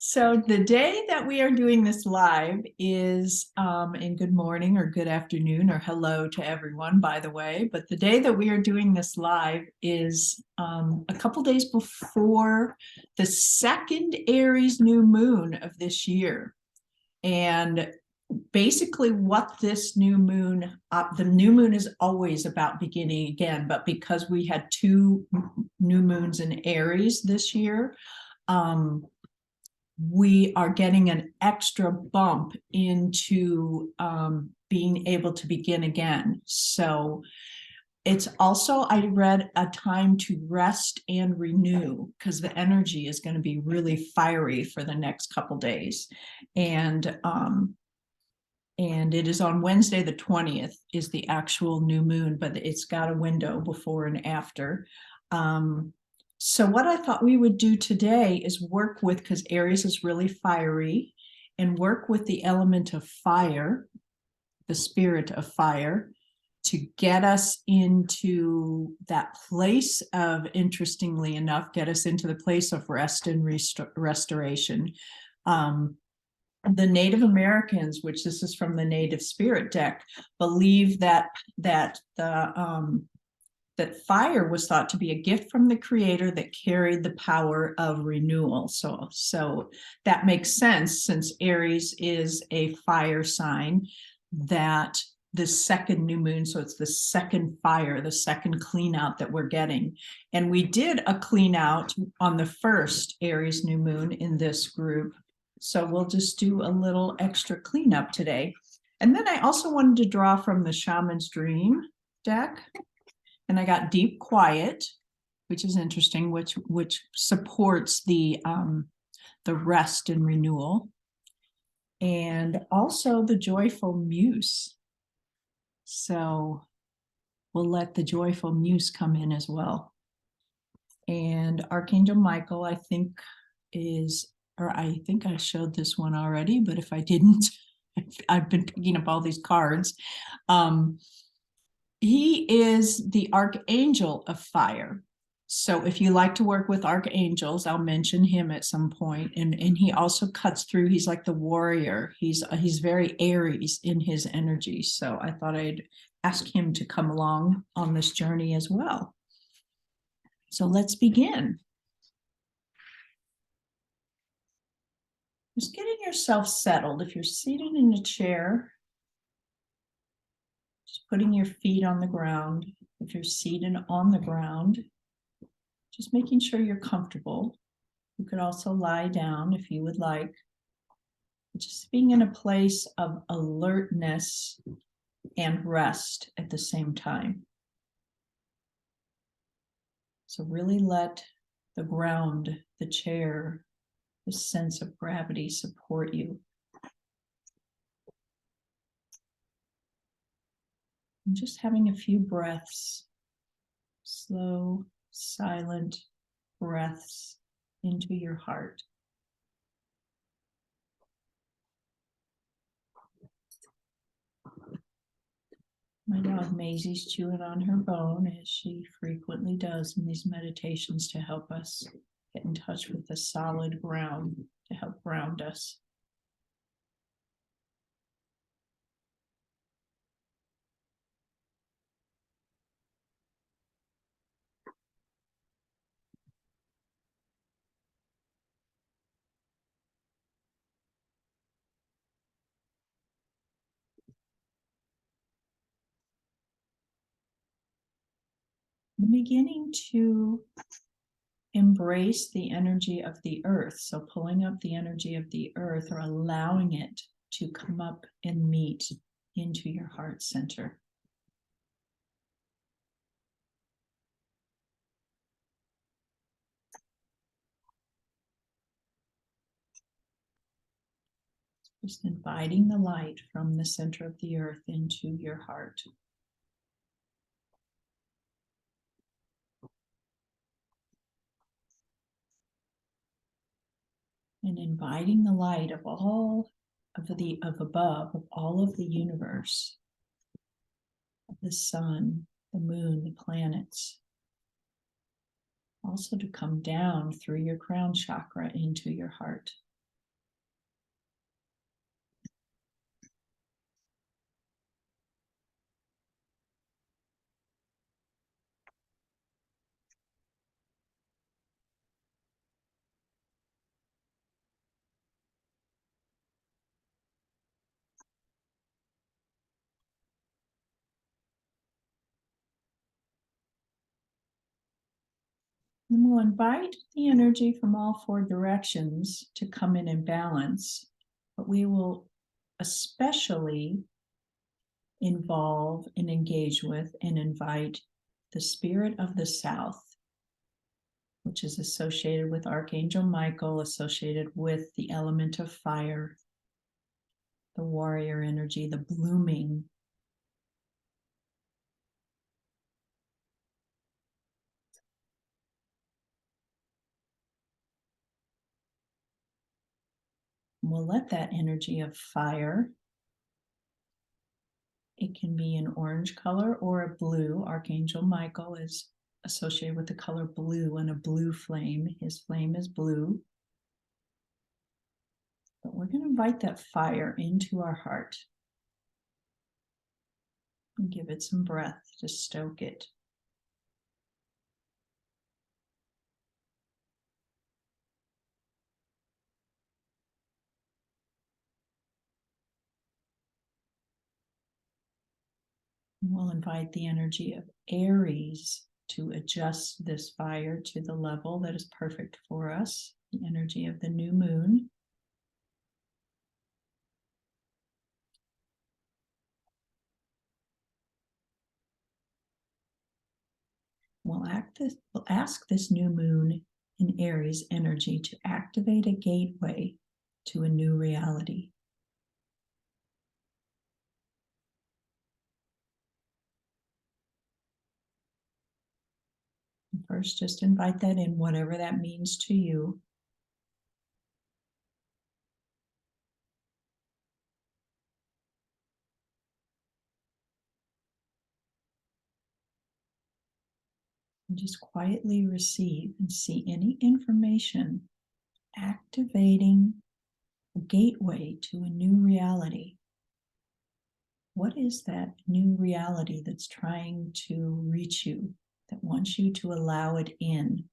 So the day that we are doing this live is, and good morning or good afternoon or hello to everyone, by the way, but the day that we are doing this live is a couple days before the second Aries new moon of this year. And basically what this new moon, the new moon is always about beginning again, but because we had two new moons in Aries this year, we are getting an extra bump into being able to begin again. So it's also, I read, a time to rest and renew, because the energy is going to be really fiery for the next couple days. And it is on Wednesday the 20th is the actual new moon, but it's got a window before and after. So what I thought we would do today is work with, because Aries is really fiery, and work with the element of fire, the spirit of fire, to get us into that place of, interestingly enough, get us into the place of rest and restoration. The Native Americans, which this is from the Native Spirit deck, believe that fire was thought to be a gift from the creator that carried the power of renewal. So that makes sense, since Aries is a fire sign, that the second new moon, so it's the second fire, the second clean out that we're getting. And we did a clean out on the first Aries new moon in this group. So we'll just do a little extra cleanup today. And then I also wanted to draw from the Shaman's Dream deck. And I got Deep Quiet, which is interesting, which supports the rest and renewal. And also the Joyful Muse. So we'll let the Joyful Muse come in as well. And Archangel Michael, I think I think I showed this one already, but if I didn't, I've been picking up all these cards. He is the Archangel of Fire. So if you like to work with archangels, I'll mention him at some point. And he also cuts through. He's like the warrior. He's very Aries in his energy. So I thought I'd ask him to come along on this journey as well. So let's begin. Just getting yourself settled. If you're seated in a chair, just putting your feet on the ground. If you're seated on the ground, just making sure you're comfortable. You could also lie down if you would like. Just being in a place of alertness and rest at the same time. So really let the ground, the chair, the sense of gravity support you. And just having a few breaths, slow, silent breaths into your heart. My dog Maisie's chewing on her bone, as she frequently does in these meditations, to help us get in touch with the solid ground, to help ground us. I'm beginning to embrace the energy of the earth. So pulling up the energy of the earth, or allowing it to come up and meet into your heart center. Just inviting the light from the center of the earth into your heart. And inviting the light of all of above, of all of the universe, the sun, the moon, the planets, also to come down through your crown chakra into your heart. And we'll invite the energy from all four directions to come in and balance, but we will especially involve and engage with and invite the spirit of the South, which is associated with Archangel Michael, associated with the element of fire, the warrior energy, the blooming. We'll let that energy of fire, it can be an orange color or a blue. Archangel Michael is associated with the color blue and a blue flame. His flame is blue. But we're going to invite that fire into our heart and give it some breath to stoke it. We'll invite the energy of Aries to adjust this fire to the level that is perfect for us, the energy of the new moon. We'll ask this new moon in Aries energy to activate a gateway to a new reality. First, just invite that in, whatever that means to you. And just quietly receive and see any information activating a gateway to a new reality. What is that new reality that's trying to reach you, that wants you to allow it in?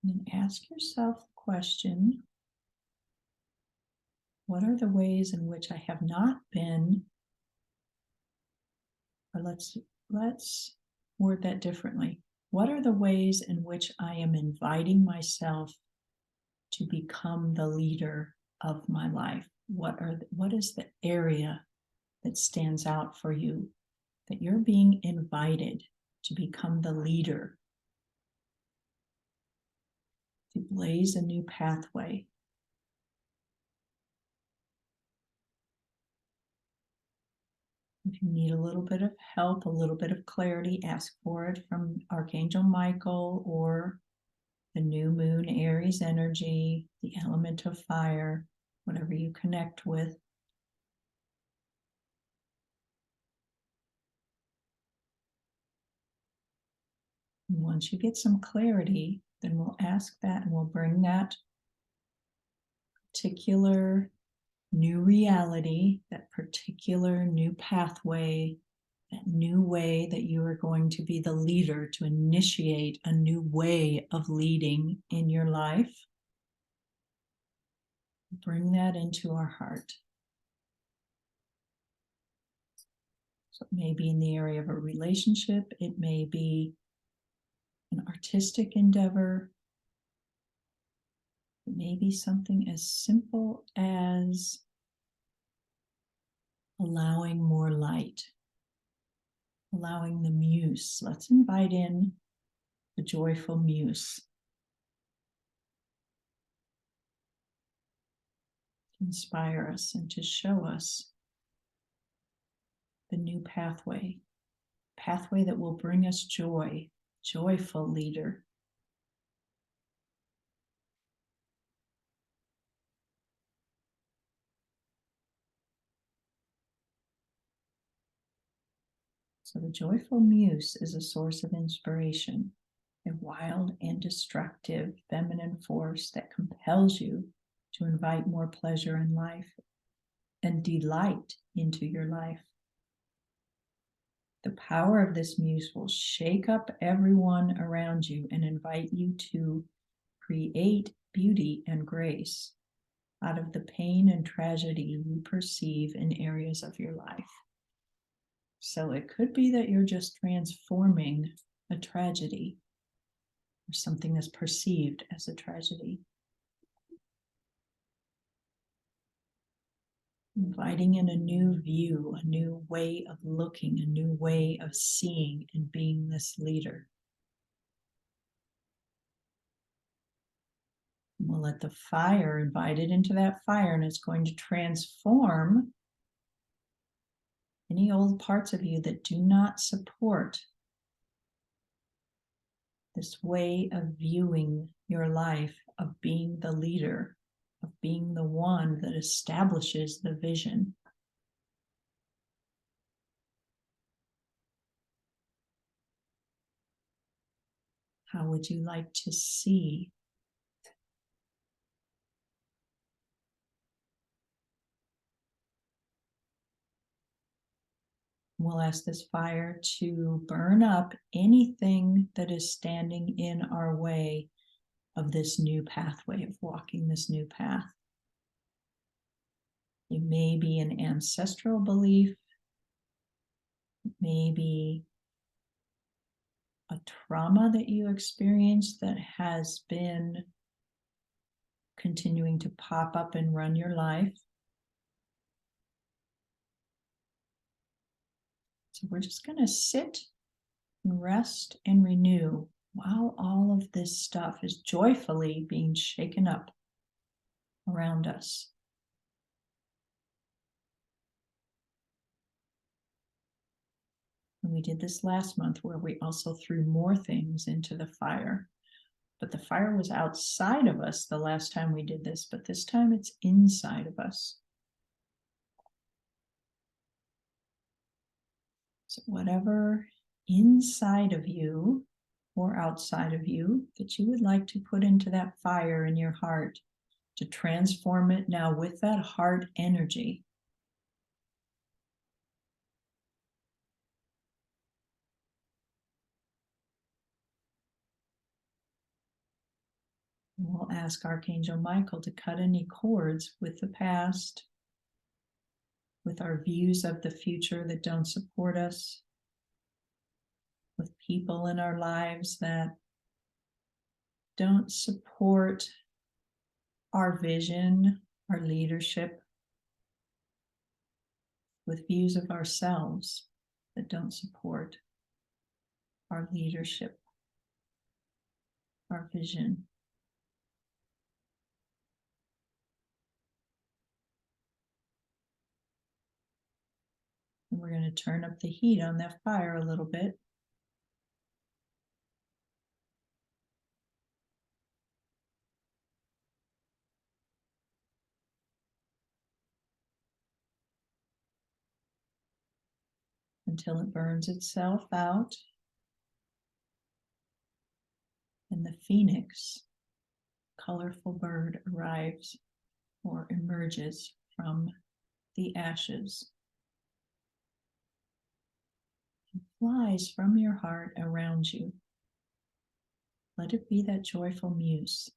And ask yourself the question, what are the ways in which I have not been, or let's word that differently. What are the ways in which I am inviting myself to become the leader of my life? What is the area that stands out for you, that you're being invited to become the leader, to blaze a new pathway? If you need a little bit of help, a little bit of clarity, ask for it from Archangel Michael or the new moon Aries energy, the element of fire, whatever you connect with. And once you get some clarity, then we'll ask that and we'll bring that particular new reality, that particular new pathway, that new way that you are going to be the leader, to initiate a new way of leading in your life. Bring that into our heart. So it may be in the area of a relationship, it may be an artistic endeavor, it may be something as simple as allowing more light, allowing the muse. Let's invite in the joyful muse to inspire us and to show us the new pathway that will bring us joy, joyful leader. So the joyful muse is a source of inspiration, a wild and destructive feminine force that compels you to invite more pleasure in life and delight into your life. The power of this muse will shake up everyone around you and invite you to create beauty and grace out of the pain and tragedy you perceive in areas of your life. So it could be that you're just transforming a tragedy or something that's perceived as a tragedy. Inviting in a new view, a new way of looking, a new way of seeing and being this leader. And we'll let the fire invite it into that fire, and it's going to transform any old parts of you that do not support this way of viewing your life, of being the leader, of being the one that establishes the vision. How would you like to see? We'll ask this fire to burn up anything that is standing in our way of this new pathway, of walking this new path. It may be an ancestral belief, maybe a trauma that you experienced that has been continuing to pop up and run your life. So we're just going to sit and rest and renew while all of this stuff is joyfully being shaken up around us. And we did this last month where we also threw more things into the fire. But the fire was outside of us the last time we did this, but this time it's inside of us. So whatever inside of you or outside of you that you would like to put into that fire in your heart to transform it now with that heart energy. We'll ask Archangel Michael to cut any cords with the past, with our views of the future that don't support us, with people in our lives that don't support our vision, our leadership, with views of ourselves that don't support our leadership, our vision. And we're going to turn up the heat on that fire a little bit. Until it burns itself out. And the phoenix, colorful bird, arrives or emerges from the ashes. It flies from your heart around you. Let it be that joyful muse.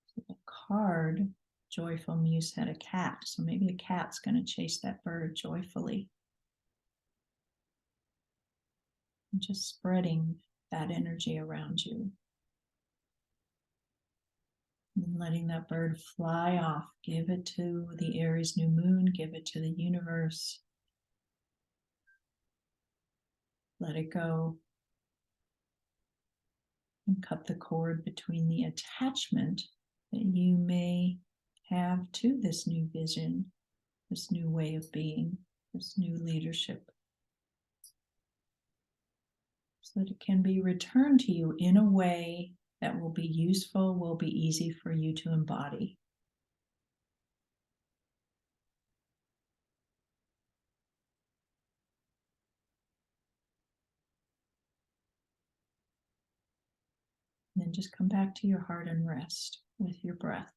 So the card, joyful muse, had a cat, so maybe the cat's going to chase that bird joyfully. And just spreading that energy around you. And letting that bird fly off. Give it to the Aries New Moon. Give it to the universe. Let it go. And cut the cord between the attachment that you may have to this new vision, this new way of being, this new leadership, so that it can be returned to you in a way that will be useful, will be easy for you to embody. And then just come back to your heart and rest with your breath.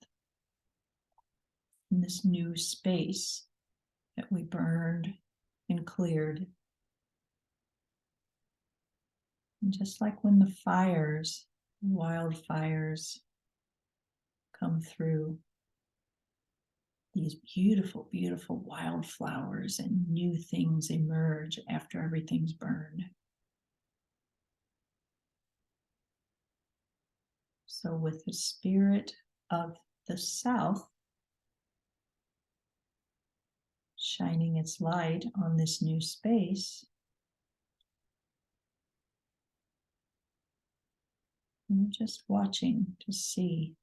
In this new space that we burned and cleared. And just like when the fires, wildfires come through, these beautiful, beautiful wildflowers and new things emerge after everything's burned. So with the spirit of the South shining its light on this new space, we're just watching to see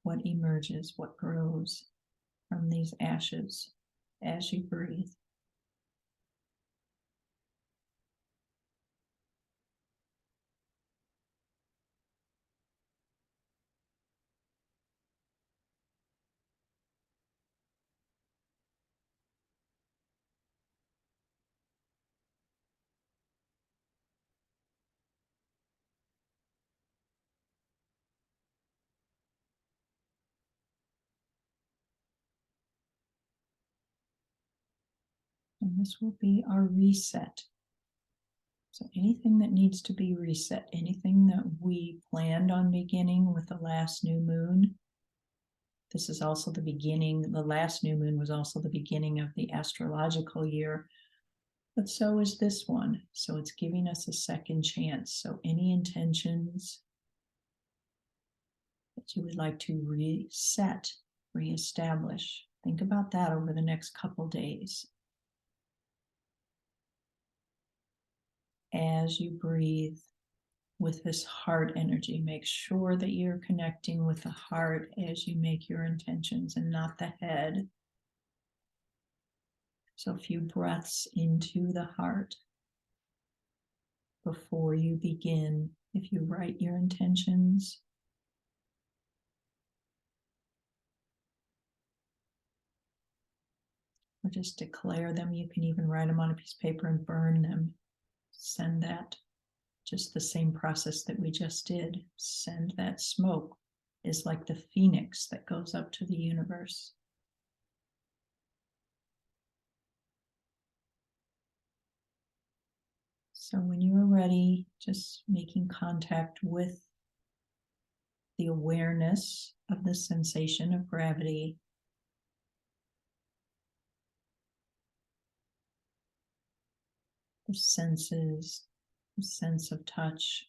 what emerges, what grows from these ashes as you breathe. And this will be our reset. So anything that needs to be reset, anything that we planned on beginning with the last new moon, this is also the beginning. The last new moon was also the beginning of the astrological year, but so is this one. So it's giving us a second chance. So any intentions that you would like to reset, reestablish, think about that over the next couple days. As you breathe with this heart energy, make sure that you're connecting with the heart as you make your intentions and not the head. So a few breaths into the heart before you begin. If you write your intentions, or just declare them, you can even write them on a piece of paper and burn them. Send that, just the same process that we just did. Send that smoke is like the phoenix that goes up to the universe. So when you are ready, just making contact with the awareness of the sensation of gravity, the senses, the sense of touch,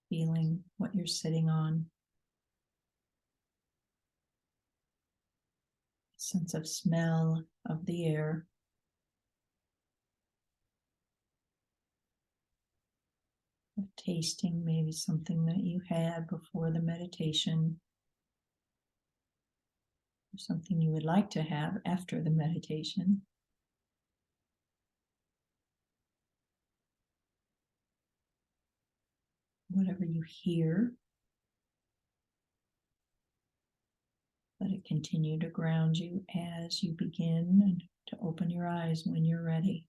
feeling what you're sitting on, sense of smell of the air, of tasting maybe something that you had before the meditation, or something you would like to have after the meditation. Whatever you hear, let it continue to ground you as you begin and to open your eyes when you're ready.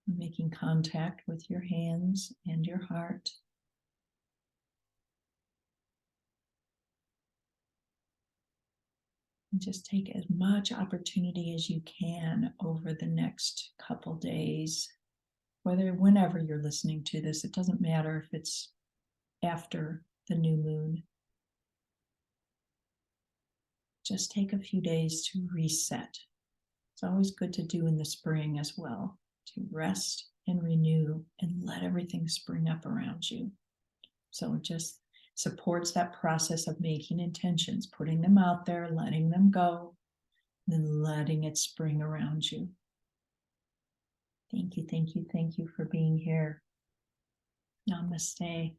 Making contact with your hands and your heart. And just take as much opportunity as you can over the next couple days, whenever you're listening to this. It doesn't matter if it's after the new moon. Just take a few days to reset. It's always good to do in the spring as well, to rest and renew and let everything spring up around you. So it just supports that process of making intentions, putting them out there, letting them go, then letting it spring around you. Thank you, thank you, thank you for being here. Namaste.